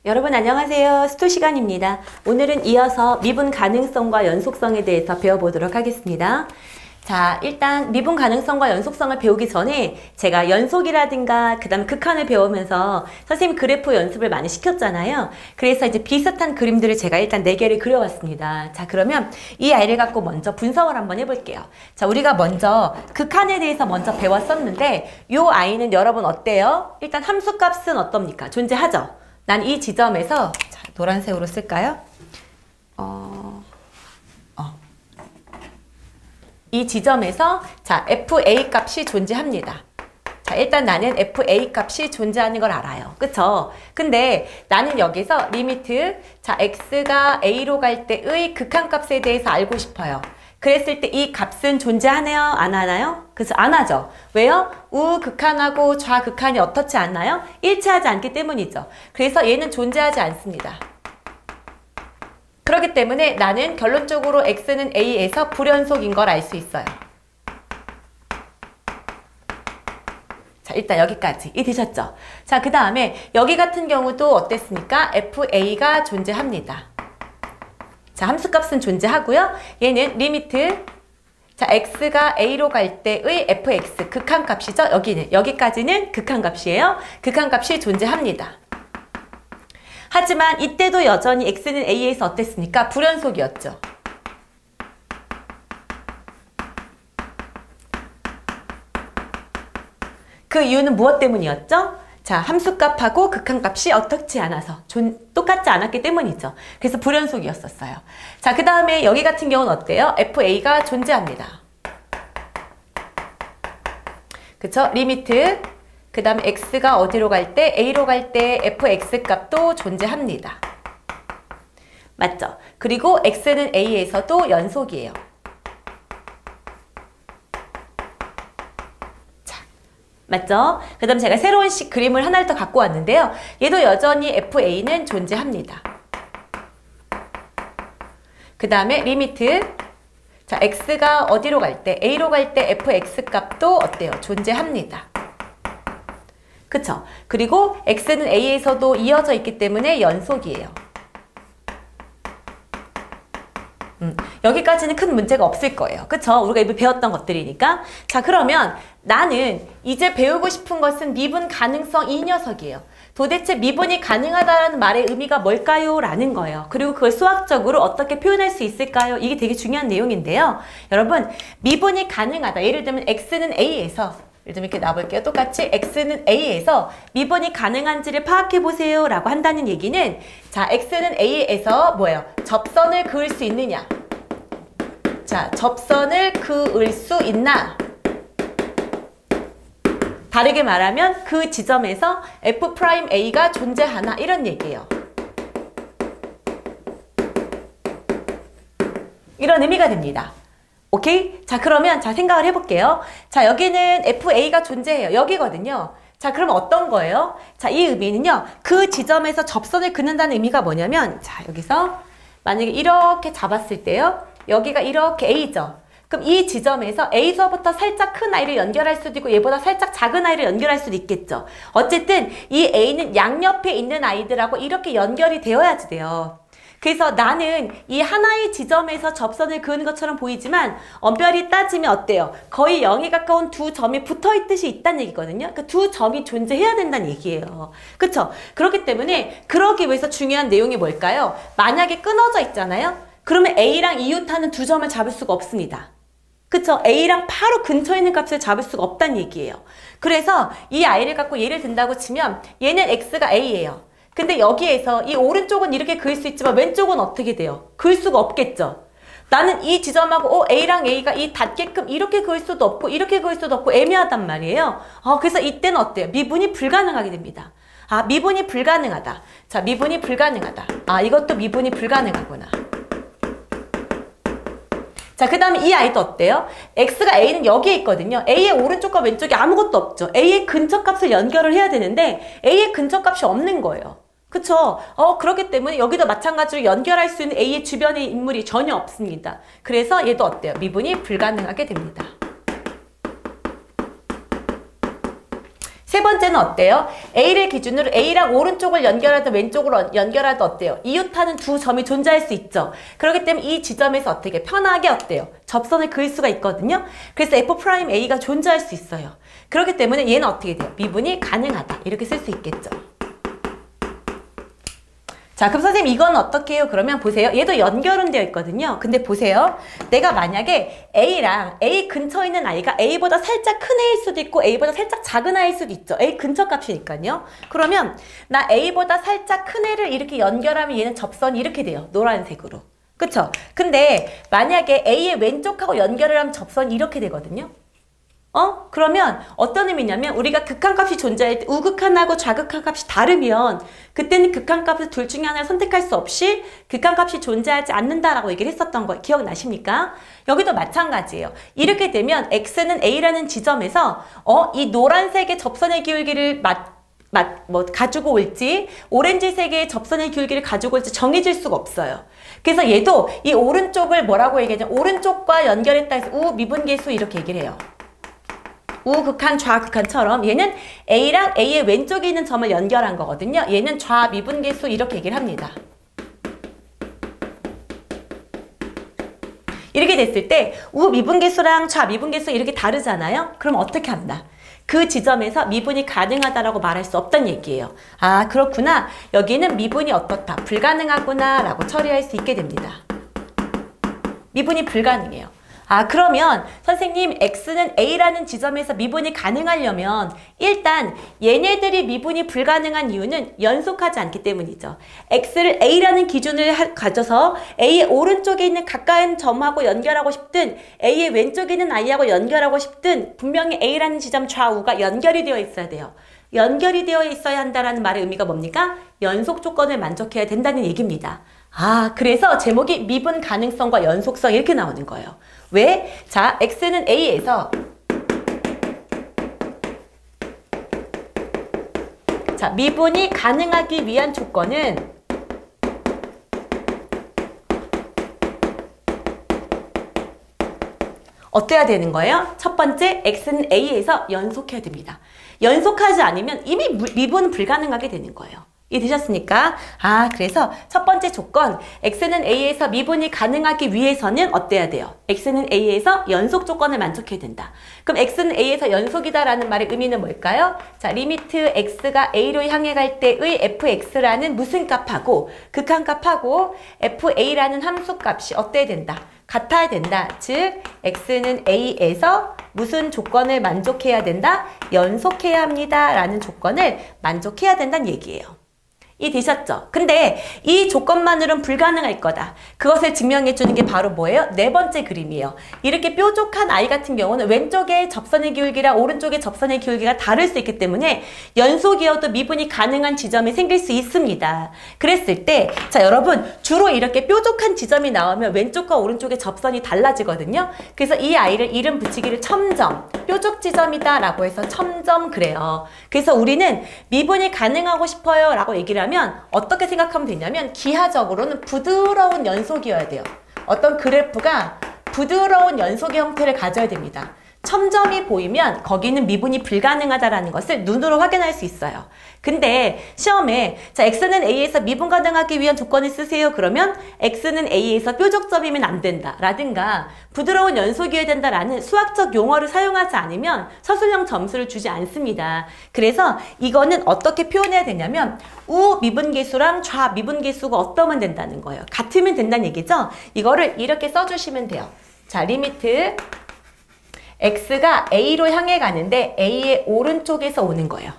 여러분 안녕하세요. 스토 시간입니다. 오늘은 이어서 미분 가능성과 연속성에 대해서 배워보도록 하겠습니다. 자, 일단 미분 가능성과 연속성을 배우기 전에 제가 연속이라든가 그 다음에 극한을 배우면서 선생님 그래프 연습을 많이 시켰잖아요. 그래서 이제 비슷한 그림들을 제가 일단 4개를 그려왔습니다. 자, 그러면 이 아이를 갖고 먼저 분석을 한번 해볼게요. 자, 우리가 먼저 극한에 대해서 먼저 배웠었는데 이 아이는 여러분 어때요? 일단 함수값은 어떻습니까? 존재하죠? 난 이 지점에서 자, 노란색으로 쓸까요? 이 지점에서 자 FA 값이 존재합니다. 자, 일단 나는 FA 값이 존재하는 걸 알아요. 그쵸? 근데 나는 여기서 리미트 자 x가 a로 갈 때의 극한값에 대해서 알고 싶어요. 그랬을 때 이 값은 존재하나요? 안 하나요? 그래서 안 하죠. 왜요? 우극한하고 좌극한이 어떻지 않나요? 일치하지 않기 때문이죠. 그래서 얘는 존재하지 않습니다. 그렇기 때문에 나는 결론적으로 x는 a에서 불연속인 걸 알 수 있어요. 자, 일단 여기까지 이해되셨죠? 자, 그 다음에 여기 같은 경우도 어땠습니까? fa가 존재합니다. 자, 함수값은 존재하고요. 얘는 리미트 자 x가 a로 갈 때의 fx 극한값이죠. 여기까지는 극한값이에요. 극한값이 존재합니다. 하지만 이때도 여전히 x는 a에서 어땠습니까? 불연속이었죠. 그 이유는 무엇 때문이었죠? 자, 함수값하고 극한값이 어떻지 않아서 똑같지 않았기 때문이죠. 그래서 불연속이었었어요. 자, 그 다음에 여기 같은 경우는 어때요? fa가 존재합니다. 그쵸? 리미트 그 다음에 x가 어디로 갈 때? a로 갈 때 fx 값도 존재합니다. 맞죠? 그리고 x는 a에서도 연속이에요. 자, 맞죠? 그 다음 제가 새로운 그림을 하나를 더 갖고 왔는데요. 얘도 여전히 fa는 존재합니다. 그 다음에 리미트 자 x가 어디로 갈 때? a로 갈 때 fx 값도 어때요? 존재합니다. 그쵸? 그리고 x는 a에서도 이어져 있기 때문에 연속이에요. 여기까지는 큰 문제가 없을 거예요. 그쵸? 우리가 이미 배웠던 것들이니까. 자, 그러면 나는 이제 배우고 싶은 것은 미분 가능성 이 녀석이에요. 도대체 미분이 가능하다는 말의 의미가 뭘까요? 라는 거예요. 그리고 그걸 수학적으로 어떻게 표현할 수 있을까요? 이게 되게 중요한 내용인데요. 여러분, 미분이 가능하다. 예를 들면 x는 a에서 예를 들면 이렇게 놔볼게요. 똑같이 x는 a에서 미분이 가능한지를 파악해보세요 라고 한다는 얘기는 자, x는 a에서 뭐예요? 접선을 그을 수 있느냐? 자, 접선을 그을 수 있나? 다르게 말하면 그 지점에서 f'a가 존재하나? 이런 얘기예요. 이런 의미가 됩니다. 오케이? 자, 그러면 자 생각을 해볼게요. 자, 여기는 FA가 존재해요. 여기거든요. 자, 그럼 어떤 거예요? 자, 이 의미는요. 그 지점에서 접선을 그는다는 의미가 뭐냐면 자, 여기서 만약에 이렇게 잡았을 때요. 여기가 이렇게 A죠. 그럼 이 지점에서 A서부터 살짝 큰 아이를 연결할 수도 있고 얘보다 살짝 작은 아이를 연결할 수도 있겠죠. 어쨌든 이 A는 양옆에 있는 아이들하고 이렇게 연결이 되어야지 돼요. 그래서 나는 이 하나의 지점에서 접선을 그은 것처럼 보이지만 엄밀히 따지면 어때요? 거의 0에 가까운 두 점이 붙어있듯이 있다는 얘기거든요. 그 두 점이 존재해야 된다는 얘기예요. 그쵸? 그렇기 때문에 그러기 위해서 중요한 내용이 뭘까요? 만약에 끊어져 있잖아요? 그러면 A랑 이웃하는 두 점을 잡을 수가 없습니다. 그쵸? A랑 바로 근처에 있는 값을 잡을 수가 없다는 얘기예요. 그래서 이 아이를 갖고 예를 든다고 치면 얘는 X가 A예요. 근데 여기에서 이 오른쪽은 이렇게 그을 수 있지만 왼쪽은 어떻게 돼요? 그을 수가 없겠죠. 나는 이 지점하고 A랑 A가 이 닿게끔 이렇게 그을 수도 없고 이렇게 그을 수도 없고 애매하단 말이에요. 그래서 이때는 어때요? 미분이 불가능하게 됩니다. 아, 미분이 불가능하다. 자, 미분이 불가능하다. 아, 이것도 미분이 불가능하구나. 자, 그 다음에 이 아이도 어때요? x가 a는 여기에 있거든요. a의 오른쪽과 왼쪽에 아무것도 없죠. a의 근처값을 연결을 해야 되는데 a의 근처값이 없는 거예요. 그쵸? 그렇기 때문에 여기도 마찬가지로 연결할 수 있는 A의 주변의 인물이 전혀 없습니다. 그래서 얘도 어때요? 미분이 불가능하게 됩니다. 세 번째는 어때요? A를 기준으로 A랑 오른쪽을 연결하든 왼쪽으로 연결하든 어때요? 이웃하는 두 점이 존재할 수 있죠. 그렇기 때문에 이 지점에서 어떻게 편하게 어때요? 접선을 그을 수가 있거든요. 그래서 F'A가 존재할 수 있어요. 그렇기 때문에 얘는 어떻게 돼요? 미분이 가능하다. 이렇게 쓸 수 있겠죠. 자, 그럼 선생님 이건 어떻게 해요? 그러면 보세요. 얘도 연결은 되어 있거든요. 근데 보세요. 내가 만약에 A랑 A 근처에 있는 아이가 A보다 살짝 큰 애일 수도 있고 A보다 살짝 작은 아이일 수도 있죠. A 근처 값이니까요. 그러면 나 A보다 살짝 큰 애를 이렇게 연결하면 얘는 접선이 이렇게 돼요. 노란색으로. 그쵸? 근데 만약에 A의 왼쪽하고 연결을 하면 접선이 이렇게 되거든요. 그러면 어떤 의미냐면 우리가 극한값이 존재할 때 우극한하고 좌극한 값이 다르면 그때는 극한값을 둘 중에 하나를 선택할 수 없이 극한값이 존재하지 않는다라고 얘기를 했었던 거 기억나십니까? 여기도 마찬가지예요. 이렇게 되면 x는 a라는 지점에서 이 노란색의 접선의 기울기를 가지고 올지 오렌지색의 접선의 기울기를 가지고 올지 정해질 수가 없어요. 그래서 얘도 이 오른쪽을 뭐라고 얘기하냐 오른쪽과 연결했다 해서 우미분계수 이렇게 얘기를 해요. 우극한, 좌극한처럼 얘는 A랑 A의 왼쪽에 있는 점을 연결한 거거든요. 얘는 좌미분계수 이렇게 얘기를 합니다. 이렇게 됐을 때 우미분계수랑 좌미분계수 이렇게 다르잖아요. 그럼 어떻게 한다? 그 지점에서 미분이 가능하다라고 말할 수 없다는 얘기예요. 아, 그렇구나. 여기는 미분이 어떻다. 불가능하구나 라고 처리할 수 있게 됩니다. 미분이 불가능해요. 아, 그러면 선생님 x는 a라는 지점에서 미분이 가능하려면 일단 얘네들이 미분이 불가능한 이유는 연속하지 않기 때문이죠. x를 a라는 기준을 가져서 a의 오른쪽에 있는 가까운 점하고 연결하고 싶든 a의 왼쪽에 있는 i하고 연결하고 싶든 분명히 a라는 지점 좌우가 연결이 되어 있어야 돼요. 연결이 되어 있어야 한다는 말의 의미가 뭡니까? 연속 조건을 만족해야 된다는 얘기입니다. 아, 그래서 제목이 미분 가능성과 연속성 이렇게 나오는 거예요. 왜? 자, x는 a에서 자, 미분이 가능하기 위한 조건은 어때야 되는 거예요? 첫 번째, x는 a에서 연속해야 됩니다. 연속하지 않으면 이미 미분 불가능하게 되는 거예요. 이해되셨습니까? 아, 그래서 첫 번째 조건, x는 a에서 미분이 가능하기 위해서는 어때야 돼요? x는 a에서 연속 조건을 만족해야 된다. 그럼 x는 a에서 연속이다라는 말의 의미는 뭘까요? 자, 리미트 x가 a로 향해 갈 때의 fx라는 무슨 값하고 극한값하고 fa라는 함수값이 어때야 된다? 같아야 된다. 즉, x는 a에서 무슨 조건을 만족해야 된다? 연속해야 합니다. 라는 조건을 만족해야 된다는 얘기예요. 이해되셨죠? 근데 이 조건만으로는 불가능할 거다. 그것을 증명해 주는 게 바로 뭐예요? 네 번째 그림이에요. 이렇게 뾰족한 아이 같은 경우는 왼쪽의 접선의 기울기랑 오른쪽의 접선의 기울기가 다를 수 있기 때문에 연속이어도 미분이 가능한 지점이 생길 수 있습니다. 그랬을 때, 자, 여러분, 주로 이렇게 뾰족한 지점이 나오면 왼쪽과 오른쪽의 접선이 달라지거든요. 그래서 이 아이를 이름 붙이기를 첨점, 뾰족 지점이다 라고 해서 첨점 그래요. 그래서 우리는 미분이 가능하고 싶어요 라고 얘기를 하면 어떻게 생각하면 되냐면 기하적으로는 부드러운 연속이어야 돼요. 어떤 그래프가 부드러운 연속의 형태를 가져야 됩니다. 첨점이 보이면 거기는 미분이 불가능하다라는 것을 눈으로 확인할 수 있어요. 근데 시험에 자, x는 a에서 미분 가능하기 위한 조건을 쓰세요. 그러면 x는 a에서 뾰족점이면 안 된다 라든가 부드러운 연속이어야 된다라는 수학적 용어를 사용하지 않으면 서술형 점수를 주지 않습니다. 그래서 이거는 어떻게 표현해야 되냐면 우미분계수랑 좌미분계수가 어떠면 된다는 거예요. 같으면 된다는 얘기죠. 이거를 이렇게 써주시면 돼요. 자, 리미트 x가 a로 향해 가는데 a의 오른쪽에서 오는 거예요.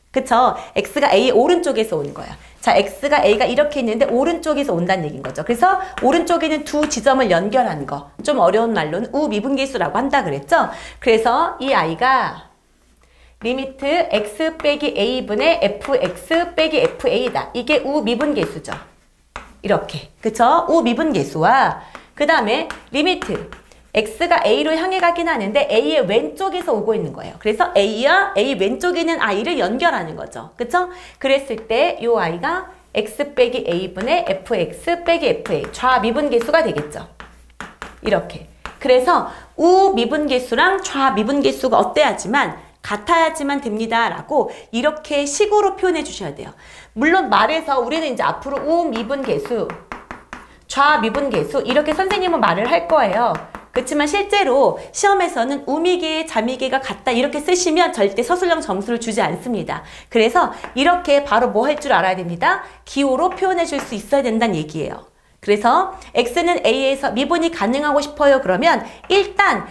그쵸? x가 a의 오른쪽에서 오는 거예요. 자, a가 이렇게 있는데 오른쪽에서 온다는 얘기인 거죠. 그래서 오른쪽에는 두 지점을 연결하는 거. 좀 어려운 말로는 우미분계수라고 한다 그랬죠? 그래서 이 아이가 리미트 x 빼기 a분의 fx 빼기 fa다. 이게 우미분계수죠. 이렇게. 그쵸? 우미분계수와 그 다음에 리미트 x가 a로 향해 가긴 하는데 a의 왼쪽에서 오고 있는 거예요. 그래서 a와 a 왼쪽에 있는 i를 연결하는 거죠. 그쵸? 그랬을 때 이 i가 x 빼기 a분의 fx 빼기 fa 좌미분계수가 되겠죠. 이렇게. 그래서 우미분계수랑 좌미분계수가 어때야지만 같아야지만 됩니다. 라고 이렇게 식으로 표현해 주셔야 돼요. 물론 말에서 우리는 이제 앞으로 우미분계수, 좌미분계수 이렇게 선생님은 말을 할 거예요. 그렇지만 실제로 시험에서는 우미계, 자미계가 같다 이렇게 쓰시면 절대 서술형 점수를 주지 않습니다. 그래서 이렇게 바로 뭐 할 줄 알아야 됩니다. 기호로 표현해 줄 수 있어야 된다는 얘기예요. 그래서 X는 A에서 미분이 가능하고 싶어요. 그러면 일단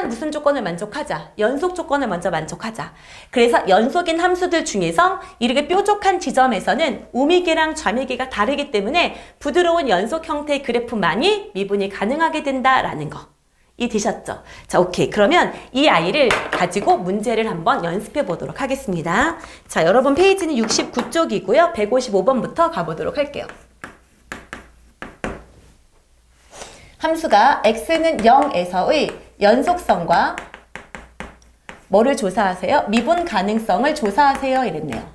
무슨 조건을 만족하자? 연속 조건을 먼저 만족하자. 그래서 연속인 함수들 중에서 이렇게 뾰족한 지점에서는 우미계랑 좌미계가 다르기 때문에 부드러운 연속 형태의 그래프만이 미분이 가능하게 된다라는 거. 이해되셨죠? 자, 오케이. 그러면 이 아이를 가지고 문제를 한번 연습해 보도록 하겠습니다. 자, 여러분 페이지는 69쪽이고요. 155번부터 가보도록 할게요. 함수가 x는 0에서의 연속성과 뭐를 조사하세요? 미분 가능성을 조사하세요. 이랬네요.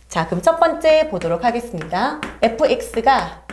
자, 그럼 첫 번째 보도록 하겠습니다. fx가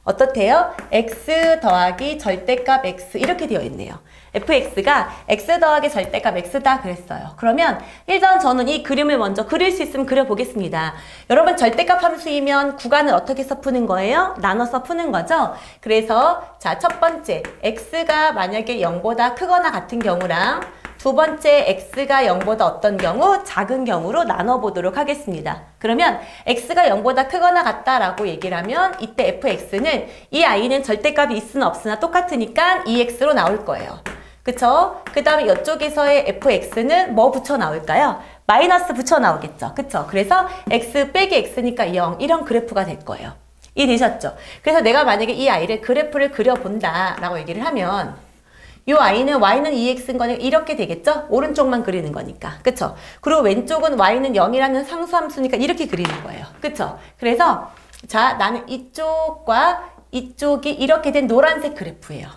어떻대요? x 더하기 절대값 x 이렇게 되어 있네요. fx가 x 더하기 절대값 x다 그랬어요. 그러면 일단 저는 이 그림을 먼저 그릴 수 있으면 그려보겠습니다. 여러분 절대값 함수이면 구간을 어떻게 해서 푸는 거예요? 나눠서 푸는 거죠? 그래서 자, 첫 번째 x가 만약에 0보다 크거나 같은 경우랑 두 번째 x가 0보다 어떤 경우? 작은 경우로 나눠보도록 하겠습니다. 그러면 x가 0보다 크거나 같다라고 얘기를 하면 이때 fx는 이 i는 절대값이 있으나 없으나 똑같으니까 2x로 나올 거예요. 그쵸? 그 다음에 이쪽에서의 fx는 뭐 붙여 나올까요? 마이너스 붙여 나오겠죠. 그쵸? 그래서 x 빼기 x니까 0 이런 그래프가 될 거예요. 이해되셨죠? 그래서 내가 만약에 이 i를 그래프를 그려본다 라고 얘기를 하면 요 i는 y는 2x인 거니까 이렇게 되겠죠? 오른쪽만 그리는 거니까. 그쵸? 그리고 왼쪽은 y는 0이라는 상수함수니까 이렇게 그리는 거예요. 그쵸? 그래서 자, 나는 이쪽과 이쪽이 이렇게 된 노란색 그래프예요.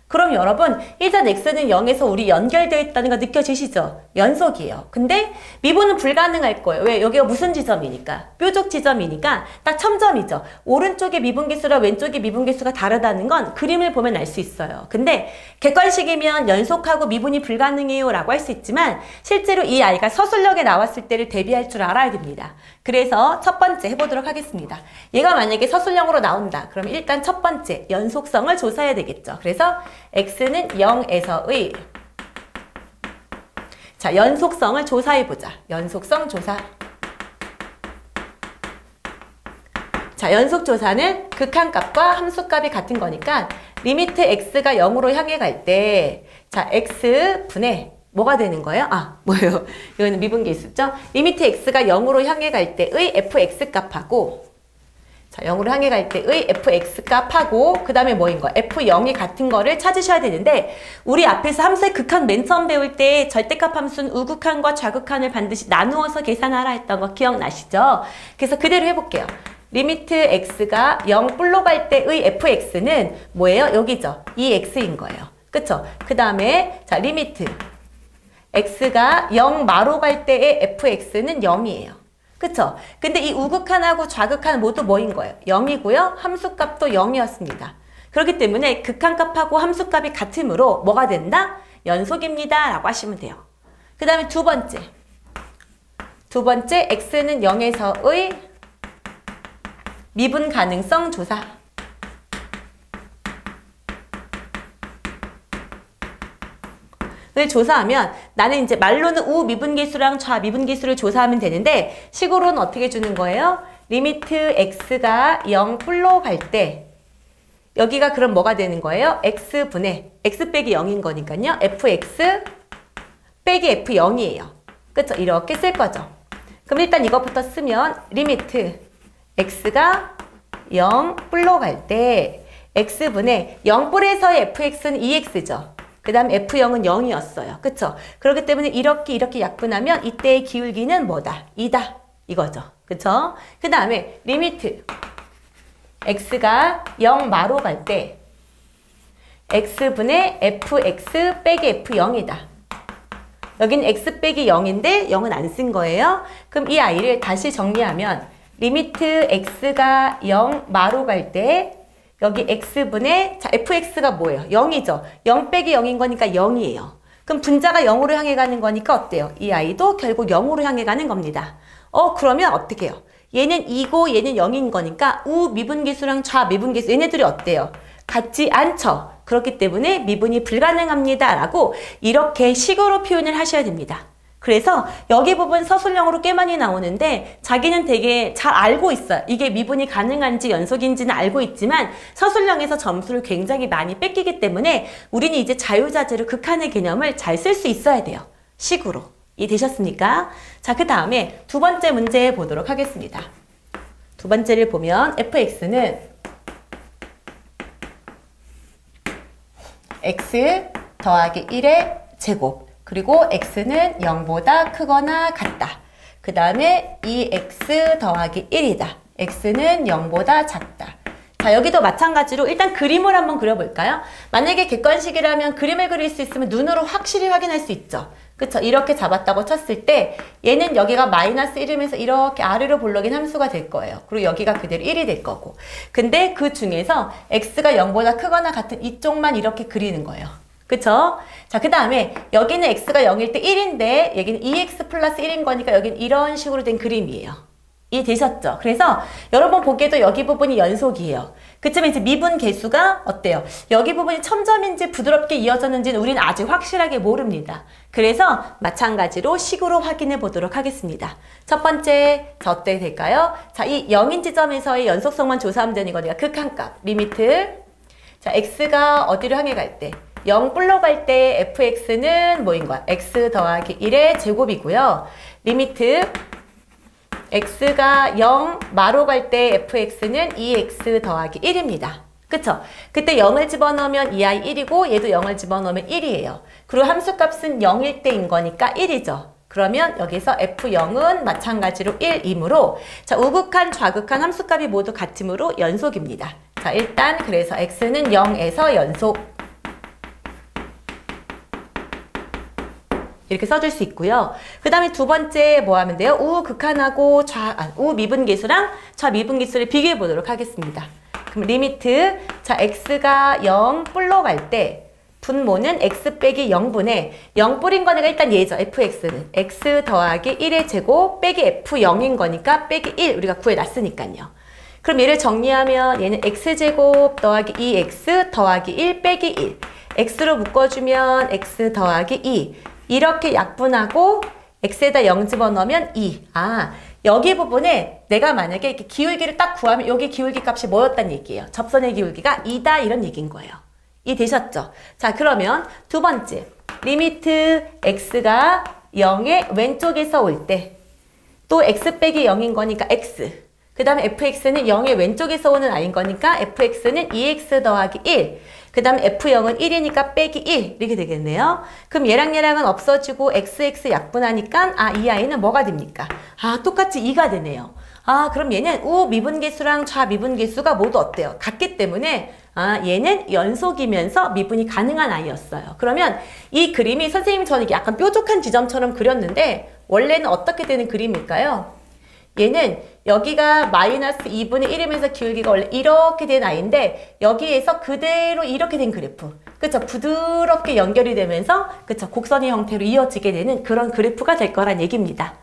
그럼 여러분 일단 x는 0에서 우리 연결되어 있다는 거 느껴지시죠? 연속이에요. 근데 미분은 불가능할 거예요. 왜? 여기가 무슨 지점이니까? 뾰족 지점이니까 딱 첨점이죠. 오른쪽의 미분계수랑 왼쪽의 미분계수가 다르다는 건 그림을 보면 알 수 있어요. 근데 객관식이면 연속하고 미분이 불가능해요 라고 할 수 있지만 실제로 이 아이가 서술형에 나왔을 때를 대비할 줄 알아야 됩니다. 그래서 첫 번째 해보도록 하겠습니다. 얘가 만약에 서술형으로 나온다. 그럼 일단 첫 번째 연속성을 조사해야 되겠죠. 그래서 x는 0에서의 자, 연속성을 조사해보자. 연속성 조사. 자, 연속조사는 극한값과 함수값이 같은 거니까 리미트 x가 0으로 향해 갈 때 자, x분의 뭐가 되는 거예요? 아, 뭐예요? 이거는 미분계수죠? 리미트 x가 0으로 향해 갈 때의 fx 값하고 자, 0으로 향해 갈 때의 fx 값하고 그 다음에 뭐인 거야? f0이 같은 거를 찾으셔야 되는데 우리 앞에서 함수의 극한 맨 처음 배울 때 절대값 함수는 우극한과 좌극한을 반드시 나누어서 계산하라 했던 거 기억나시죠? 그래서 그대로 해볼게요. 리미트 x가 0불로 갈 때의 fx는 뭐예요? 여기죠? 2x인 거예요. 그쵸? 그 다음에 자, 리미트 x가 0마로 갈 때의 fx는 0이에요. 그쵸? 근데 이 우극한하고 좌극한 모두 뭐인 거예요? 0이고요. 함수값도 0이었습니다. 그렇기 때문에 극한값하고 함수값이 같으므로 뭐가 된다? 연속입니다. 라고 하시면 돼요. 그 다음에 두 번째 x는 0에서의 미분 가능성 조사. 을 조사하면 나는 이제 말로는 우미분계수랑 좌미분계수를 조사하면 되는데 식으로는 어떻게 주는 거예요? 리미트 x가 0불로 갈 때 여기가 그럼 뭐가 되는 거예요? x분의 x 빼기 0인 거니까요. fx 빼기 f0이에요. 그쵸? 이렇게 쓸 거죠. 그럼 일단 이것부터 쓰면 리미트 x가 0불로 갈 때 x분의 0불에서의 fx는 2x죠. 그 다음 f0은 0이었어요. 그쵸? 그렇기 때문에 이렇게 약분하면 이때의 기울기는 뭐다? 2다. 이거죠. 그쵸? 그 다음에 리미트 x가 0마로 갈 때 x분의 fx 빼기 f0이다. 여긴 x 빼기 0인데 0은 안 쓴 거예요. 그럼 이 아이를 다시 정리하면 리미트 x가 0마로 갈 때 여기 x분의 자 fx가 뭐예요? 0이죠. 0 빼기 0인 거니까 0이에요. 그럼 분자가 0으로 향해 가는 거니까 어때요? 이 아이도 결국 0으로 향해 가는 겁니다. 그러면 어떻게 해요? 얘는 2고 얘는 0인 거니까 우 미분계수랑 좌 미분계수 얘네들이 어때요? 같지 않죠. 그렇기 때문에 미분이 불가능합니다. 라고 이렇게 식으로 표현을 하셔야 됩니다. 그래서 여기 부분 서술형으로 꽤 많이 나오는데 자기는 되게 잘 알고 있어요. 이게 미분이 가능한지 연속인지는 알고 있지만 서술형에서 점수를 굉장히 많이 뺏기기 때문에 우리는 이제 자유자재로 극한의 개념을 잘 쓸 수 있어야 돼요. 식으로. 이해되셨습니까? 자, 그 다음에 두 번째 문제 보도록 하겠습니다. 두 번째를 보면 fx는 x 더하기 1의 제곱 그리고 x는 0보다 크거나 같다. 그 다음에 2x 더하기 1이다. x는 0보다 작다. 자, 여기도 마찬가지로 일단 그림을 한번 그려볼까요? 만약에 객관식이라면 그림을 그릴 수 있으면 눈으로 확실히 확인할 수 있죠. 그쵸? 이렇게 잡았다고 쳤을 때 얘는 여기가 마이너스 1이면서 이렇게 아래로 볼록인 함수가 될 거예요. 그리고 여기가 그대로 1이 될 거고. 근데 그 중에서 x가 0보다 크거나 같은 이쪽만 이렇게 그리는 거예요. 그쵸? 자, 그 다음에 여기는 x가 0일 때 1인데 여기는 2x 플러스 1인 거니까 여기는 이런 식으로 된 그림이에요. 이해되셨죠? 그래서 여러분 보기에도 여기 부분이 연속이에요. 그치만 이제 미분 계수가 어때요? 여기 부분이 첨점인지 부드럽게 이어졌는지는 우리는 아직 확실하게 모릅니다. 그래서 마찬가지로 식으로 확인해 보도록 하겠습니다. 첫 번째, 자, 어떻게 될까요? 자, 이 0인 지점에서의 연속성만 조사하면 되는 거니까 극한값, 리미트. 자, x가 어디로 향해 갈 때? 0 불러 갈 때 fx는 뭐인 거야? x 더하기 1의 제곱이고요. 리미트 x가 0 마로 갈 때 fx는 2x 더하기 1입니다. 그쵸? 그때 0을 집어넣으면 이 아이 1이고 얘도 0을 집어넣으면 1이에요. 그리고 함수값은 0일 때인 거니까 1이죠. 그러면 여기서 f0은 마찬가지로 1이므로 자, 우극한 좌극한 함수값이 모두 같으므로 연속입니다. 자, 일단 그래서 x는 0에서 연속 이렇게 써줄 수 있고요. 그 다음에 두 번째 뭐 하면 돼요? 우극한하고 우미분계수랑 좌미분계수를 비교해 보도록 하겠습니다. 그럼 리미트, 자, x가 0 뿔로 갈 때 분모는 x 빼기 0분의 0 뿔인 거니까 일단 얘죠. fx는 x 더하기 1의 제곱 빼기 f0인 거니까 빼기 1 우리가 구해놨으니까요. 그럼 얘를 정리하면 얘는 x제곱 더하기 2x 더하기 1 빼기 1 x로 묶어주면 x 더하기 2 이렇게 약분하고 x에다 0 집어넣으면 2. 아, 여기 부분에 내가 만약에 이렇게 기울기를 딱 구하면 여기 기울기 값이 뭐였단 얘기예요? 접선의 기울기가 2다 이런 얘기인 거예요. 이해되셨죠? 자, 그러면 두 번째 리미트 x가 0의 왼쪽에서 올 때 또 x 빼기 0인 거니까 x 그 다음에 fx는 0의 왼쪽에서 오는 아이인 거니까 fx는 2x 더하기 1 그 다음에 f0은 1이니까 빼기 1 이렇게 되겠네요. 그럼 얘랑은 없어지고 xx 약분하니까 이 아이는 뭐가 됩니까? 똑같이 2가 되네요. 그럼 얘는 우미분계수랑 좌미분계수가 모두 어때요? 같기 때문에 얘는 연속이면서 미분이 가능한 아이였어요. 그러면 이 그림이 선생님이 저는 약간 뾰족한 지점처럼 그렸는데 원래는 어떻게 되는 그림일까요? 얘는 여기가 마이너스 2분의 1이면서 기울기가 원래 이렇게 된 아이인데 여기에서 그대로 이렇게 된 그래프. 그쵸? 부드럽게 연결이 되면서 그쵸? 곡선의 형태로 이어지게 되는 그런 그래프가 될 거란 얘기입니다.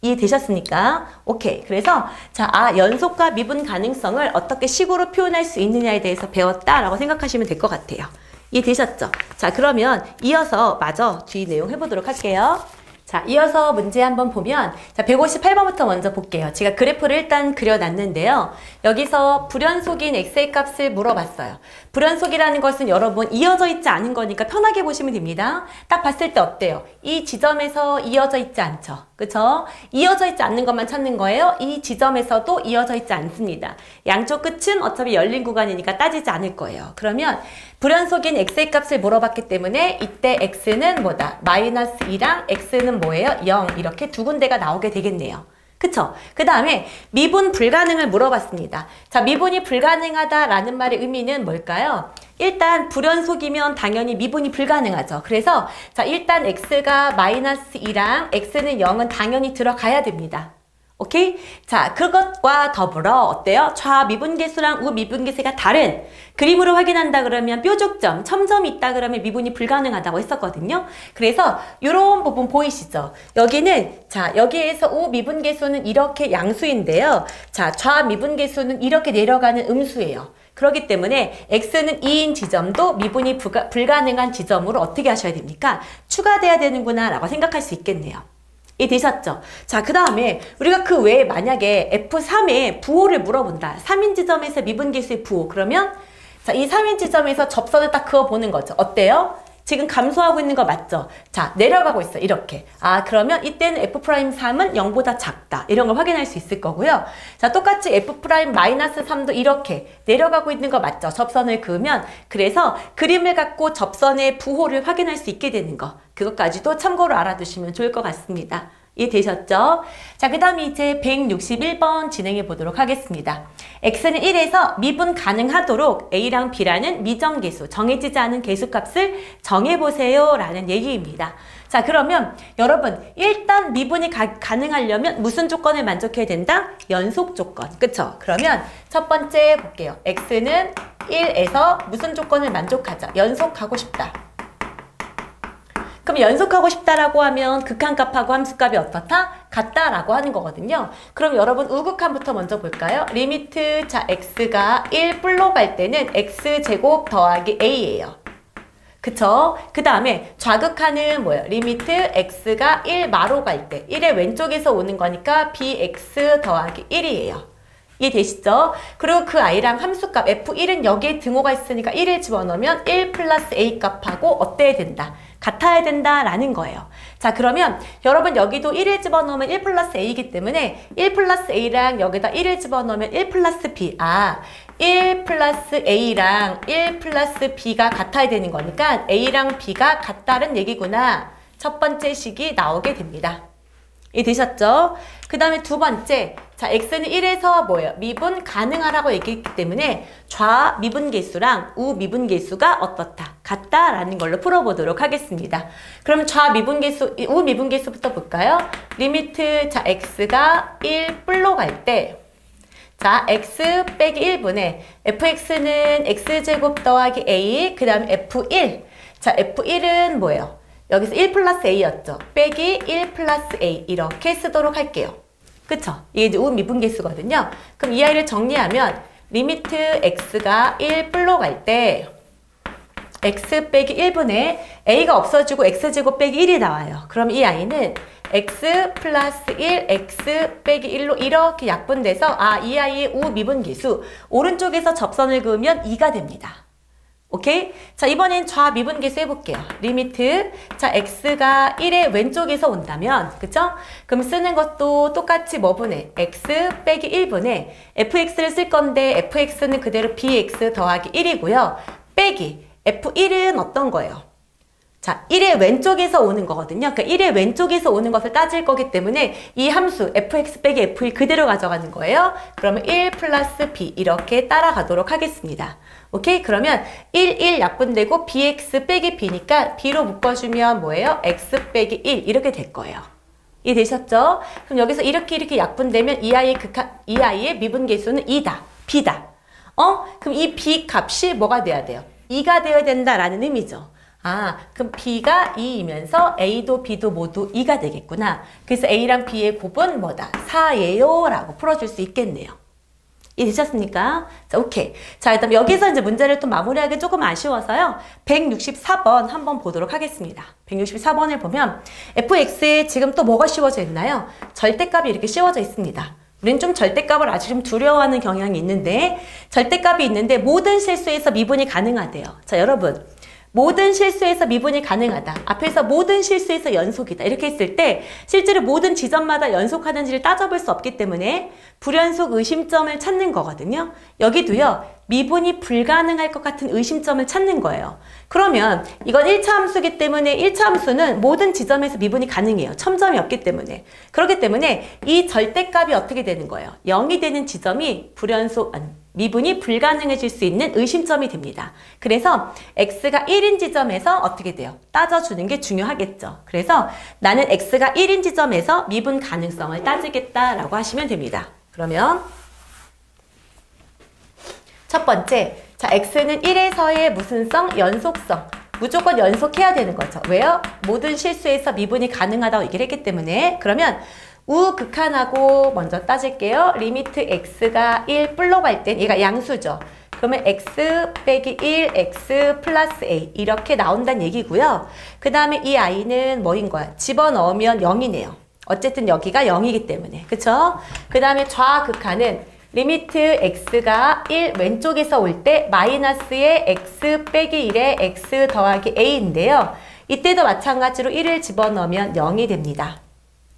이해되셨습니까? 오케이. 그래서 자, 연속과 미분 가능성을 어떻게 식으로 표현할 수 있느냐에 대해서 배웠다라고 생각하시면 될 것 같아요. 이해되셨죠? 자, 그러면 이어서 마저 뒤 내용 해보도록 할게요. 자, 이어서 문제 한번 보면 자, 158번부터 먼저 볼게요. 제가 그래프를 일단 그려놨는데요. 여기서 불연속인 x의 값을 물어봤어요. 불연속이라는 것은 여러분 이어져 있지 않은 거니까 편하게 보시면 됩니다. 딱 봤을 때 어때요? 이 지점에서 이어져 있지 않죠? 그쵸? 이어져 있지 않는 것만 찾는 거예요. 이 지점에서도 이어져 있지 않습니다. 양쪽 끝은 어차피 열린 구간이니까 따지지 않을 거예요. 그러면 불연속인 x의 값을 물어봤기 때문에 이때 x는 뭐다? 마이너스 2랑 x는 뭐예요? 0 이렇게 두 군데가 나오게 되겠네요. 그쵸? 그 다음에 미분 불가능을 물어봤습니다. 자, 미분이 불가능하다라는 말의 의미는 뭘까요? 일단 불연속이면 당연히 미분이 불가능하죠. 그래서 자, 일단 x가 마이너스 2랑 x는 0은 당연히 들어가야 됩니다. 오케이? 자, 그것과 더불어 어때요? 좌미분계수랑 우미분계수가 다른 그림으로 확인한다 그러면 뾰족점, 첨점이 있다 그러면 미분이 불가능하다고 했었거든요. 그래서 이런 부분 보이시죠? 여기는 자, 여기에서 우미분계수는 이렇게 양수인데요. 자, 좌미분계수는 이렇게 내려가는 음수예요. 그렇기 때문에 x는 2인 지점도 미분이 불가능한 지점으로 어떻게 하셔야 됩니까? 추가돼야 되는구나 라고 생각할 수 있겠네요. 이해되셨죠? 자, 그 다음에 우리가 그 외에 만약에 F3에 부호를 물어본다. 3인 지점에서 미분계수의 부호. 그러면 자, 이 3인 지점에서 접선을 딱 그어보는 거죠. 어때요? 지금 감소하고 있는 거 맞죠? 자, 내려가고 있어. 이렇게. 아, 그러면 이때는 F'3은 0보다 작다. 이런 걸 확인할 수 있을 거고요. 자, 똑같이 F'-3도 이렇게 내려가고 있는 거 맞죠? 접선을 그으면. 그래서 그림을 갖고 접선의 부호를 확인할 수 있게 되는 거. 그것까지도 참고로 알아두시면 좋을 것 같습니다. 이해되셨죠? 자, 그 다음에 이제 161번 진행해 보도록 하겠습니다. x는 1에서 미분 가능하도록 a랑 b라는 미정계수, 정해지지 않은 계수값을 정해보세요 라는 얘기입니다. 자, 그러면 여러분 일단 미분이 가능하려면 무슨 조건을 만족해야 된다? 연속 조건. 그쵸? 그러면 첫 번째 볼게요. x는 1에서 무슨 조건을 만족하자? 연속하고 싶다. 그럼 연속하고 싶다라고 하면 극한값하고 함수값이 어떻다? 같다라고 하는 거거든요. 그럼 여러분 우극한부터 먼저 볼까요? 리미트 자 x가 1불로 갈 때는 x제곱 더하기 a예요. 그쵸? 그 다음에 좌극한은 뭐예요? 리미트 x가 1마로 갈 때 1의 왼쪽에서 오는 거니까 bx 더하기 1이에요. 이해되시죠? 그리고 그 i랑 함수값 f1은 여기에 등호가 있으니까 1을 집어넣으면 1 플러스 a 값하고 어때야 된다? 같아야 된다라는 거예요. 자, 그러면 여러분 여기도 1을 집어넣으면 1 플러스 a이기 때문에 1 플러스 a랑 여기다 1을 집어넣으면 1 플러스 b. 아, 1 플러스 a랑 1 플러스 b가 같아야 되는 거니까 a랑 b가 같다는 얘기구나. 첫 번째 식이 나오게 됩니다. 이해되셨죠? 그 다음에 두 번째, 자, x는 1에서 뭐예요? 미분 가능하라고 얘기했기 때문에 좌 미분계수랑 우 미분계수가 어떻다? 같다라는 걸로 풀어보도록 하겠습니다. 그럼 좌 미분계수, 우 미분계수부터 볼까요? 리미트, 자, x가 1불로 갈 때, 자, x 빼기 1분의 fx는 x제곱 더하기 a, 그 다음에 f1. 자, f1은 뭐예요? 여기서 1 플러스 a였죠. 빼기 1 플러스 a 이렇게 쓰도록 할게요. 그쵸? 이게 이제 우미분계수거든요. 그럼 이 아이를 정리하면 리미트 x가 1불로 갈 때 x 빼기 1분의 a가 없어지고 x제곱 빼기 1이 나와요. 그럼 이 아이는 x 플러스 1, x 빼기 1로 이렇게 약분돼서 아, 이 아이의 우미분계수 오른쪽에서 접선을 그으면 2가 됩니다. 오케이? 자, 이번엔 좌미분계수 해볼게요. 리미트, 자, x가 1의 왼쪽에서 온다면, 그쵸? 그럼 쓰는 것도 똑같이 뭐 분의 x 빼기 1분의 fx를 쓸 건데 fx는 그대로 bx 더하기 1이고요. 빼기 f1은 어떤 거예요? 자, 1의 왼쪽에서 오는 거거든요. 그러니까 1의 왼쪽에서 오는 것을 따질 거기 때문에 이 함수 fx 빼기 f1 그대로 가져가는 거예요. 그러면 1 플러스 b 이렇게 따라가도록 하겠습니다. 오케이? 그러면 1, 1 약분되고 bx 빼기 b니까 b로 묶어주면 뭐예요? x 빼기 1 이렇게 될 거예요. 이해되셨죠? 그럼 여기서 이렇게 약분되면 이 아이의 미분계수는 2다. b다. 그럼 이 b 값이 뭐가 돼야 돼요? 2가 되어야 된다라는 의미죠. 아, 그럼 b가 2이면서 a도 b도 모두 2가 되겠구나. 그래서 a랑 b의 곱은 뭐다? 4예요 라고 풀어줄 수 있겠네요. 이해되셨습니까? 자, 오케이. 자, 일단 여기서 이제 문제를 또 마무리하기 조금 아쉬워서요. 164번 한번 보도록 하겠습니다. 164번을 보면 fx에 지금 또 뭐가 씌워져 있나요? 절대값이 이렇게 씌워져 있습니다. 우리는 좀 절대값을 아주 좀 두려워하는 경향이 있는데 절대값이 있는데 모든 실수에서 미분이 가능하대요. 자, 여러분. 모든 실수에서 미분이 가능하다. 앞에서 모든 실수에서 연속이다. 이렇게 했을 때 실제로 모든 지점마다 연속하는지를 따져볼 수 없기 때문에 불연속 의심점을 찾는 거거든요. 여기도요. 미분이 불가능할 것 같은 의심점을 찾는 거예요. 그러면 이건 1차 함수기 때문에 1차 함수는 모든 지점에서 미분이 가능해요. 첨점이 없기 때문에. 그렇기 때문에 이 절대값이 어떻게 되는 거예요? 0이 되는 지점이 불연속, 미분이 불가능해질 수 있는 의심점이 됩니다. 그래서 x가 1인 지점에서 어떻게 돼요? 따져주는 게 중요하겠죠. 그래서 나는 x가 1인 지점에서 미분 가능성을 따지겠다라고 하시면 됩니다. 그러면 첫 번째, 자 x는 1에서의 무슨 성? 연속성. 무조건 연속해야 되는 거죠. 왜요? 모든 실수에서 미분이 가능하다고 얘기를 했기 때문에. 그러면 우극한하고 먼저 따질게요. 리미트 x가 1 뿔로 갈 땐 얘가 양수죠. 그러면 x 빼기 1, x 플러스 a 이렇게 나온다는 얘기고요. 그 다음에 이 i는 뭐인 거야? 집어넣으면 0이네요. 어쨌든 여기가 0이기 때문에. 그쵸? 그 다음에 좌극한은 리미트 x가 1 왼쪽에서 올 때 마이너스의 x 빼기 1의 x 더하기 a인데요. 이때도 마찬가지로 1을 집어넣으면 0이 됩니다.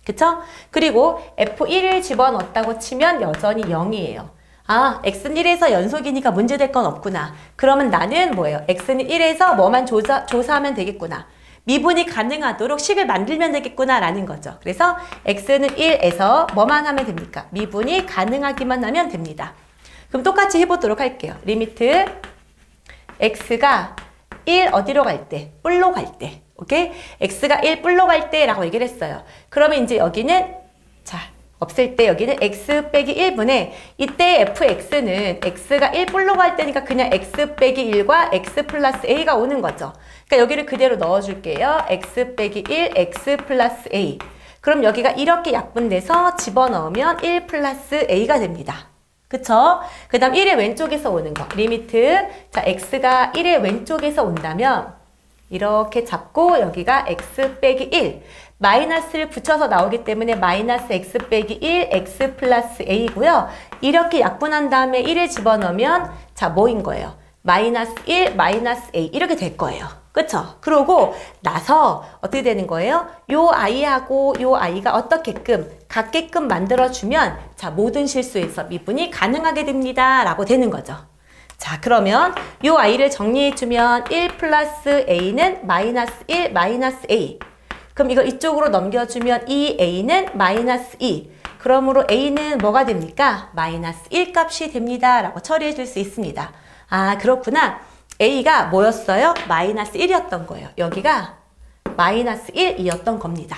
그쵸? 그리고 F1을 집어넣었다고 치면 여전히 0이에요. 아, x는 1에서 연속이니까 문제될 건 없구나. 그러면 나는 뭐예요? x는 1에서 뭐만 조사하면 되겠구나. 미분이 가능하도록 식을 만들면 되겠구나 라는 거죠. 그래서 x는 1에서 뭐만 하면 됩니까? 미분이 가능하기만 하면 됩니다. 그럼 똑같이 해보도록 할게요. 리미트 x가 1 어디로 갈 때? 뿔로 갈 때. 오케이? x가 1 뿔로 갈 때 라고 얘기를 했어요. 그러면 이제 여기는 자 없을 때 여기는 x 빼기 1분의 이때 fx는 x가 1 뿔로 갈 때니까 그냥 x 빼기 1과 x 플러스 a가 오는 거죠. 그러니까 여기를 그대로 넣어줄게요. x 빼기 1, x 플러스 a. 그럼 여기가 이렇게 약분돼서 집어넣으면 1 플러스 a가 됩니다. 그쵸? 그 다음 1의 왼쪽에서 오는 거. 리미트. 자, x가 1의 왼쪽에서 온다면 이렇게 잡고 여기가 x 빼기 1. 마이너스를 붙여서 나오기 때문에 마이너스 x 빼기 1, x 플러스 a고요. 이렇게 약분한 다음에 1을 집어넣으면 자, 뭐인 거예요? 마이너스 1, 마이너스 a 이렇게 될 거예요. 그쵸? 그러고 나서 어떻게 되는 거예요? 요 i하고 요 i가 어떻게끔 같게끔 만들어주면 자, 모든 실수에서 미분이 가능하게 됩니다. 라고 되는 거죠. 자, 그러면 요 i를 정리해주면 1 플러스 a는 마이너스 1 마이너스 a. 그럼 이거 이쪽으로 넘겨주면 2a는 마이너스 2. 그러므로 a는 뭐가 됩니까? 마이너스 1 값이 됩니다. 라고 처리해 줄 수 있습니다. 아, 그렇구나. a가 뭐였어요? 마이너스 1이었던 거예요. 여기가 마이너스 1이었던 겁니다.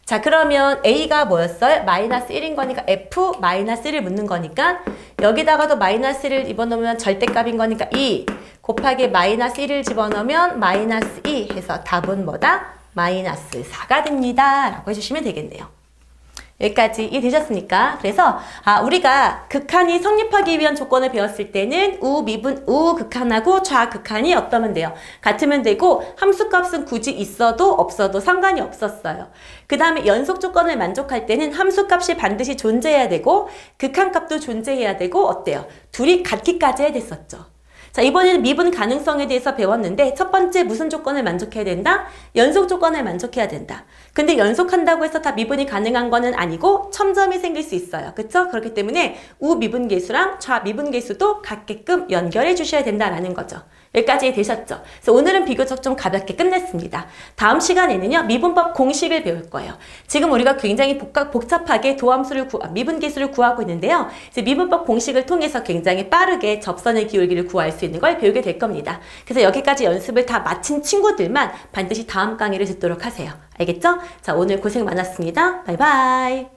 자, 그러면 a가 뭐였어요? 마이너스 1인 거니까 f 마이너스 1을 묻는 거니까 여기다가도 마이너스 1을 집어넣으면 절대값인 거니까 2 곱하기 마이너스 1을 집어넣으면 마이너스 2 해서 답은 뭐다? 마이너스 4가 됩니다. 라고 해주시면 되겠네요. 여기까지 이해되셨습니까? 그래서 우리가 극한이 성립하기 위한 조건을 배웠을 때는 우극한하고 좌극한이 어떠면 돼요? 같으면 되고 함수값은 굳이 있어도 없어도 상관이 없었어요. 그 다음에 연속 조건을 만족할 때는 함수값이 반드시 존재해야 되고 극한값도 존재해야 되고 어때요? 둘이 같기까지 해야 됐었죠. 자, 이번에는 미분 가능성에 대해서 배웠는데 첫 번째 무슨 조건을 만족해야 된다? 연속 조건을 만족해야 된다. 근데 연속한다고 해서 다 미분이 가능한 거는 아니고 첨점이 생길 수 있어요. 그쵸? 그렇기 때문에 우미분계수랑 좌미분계수도 같게끔 연결해 주셔야 된다라는 거죠. 여기까지 되셨죠? 그래서 오늘은 비교적 좀 가볍게 끝냈습니다. 다음 시간에는요, 미분법 공식을 배울 거예요. 지금 우리가 굉장히 복잡하게 미분계수를 구하고 있는데요. 이제 미분법 공식을 통해서 굉장히 빠르게 접선의 기울기를 구할 수 있는 걸 배우게 될 겁니다. 그래서 여기까지 연습을 다 마친 친구들만 반드시 다음 강의를 듣도록 하세요. 알겠죠? 자, 오늘 고생 많았습니다. 바이바이.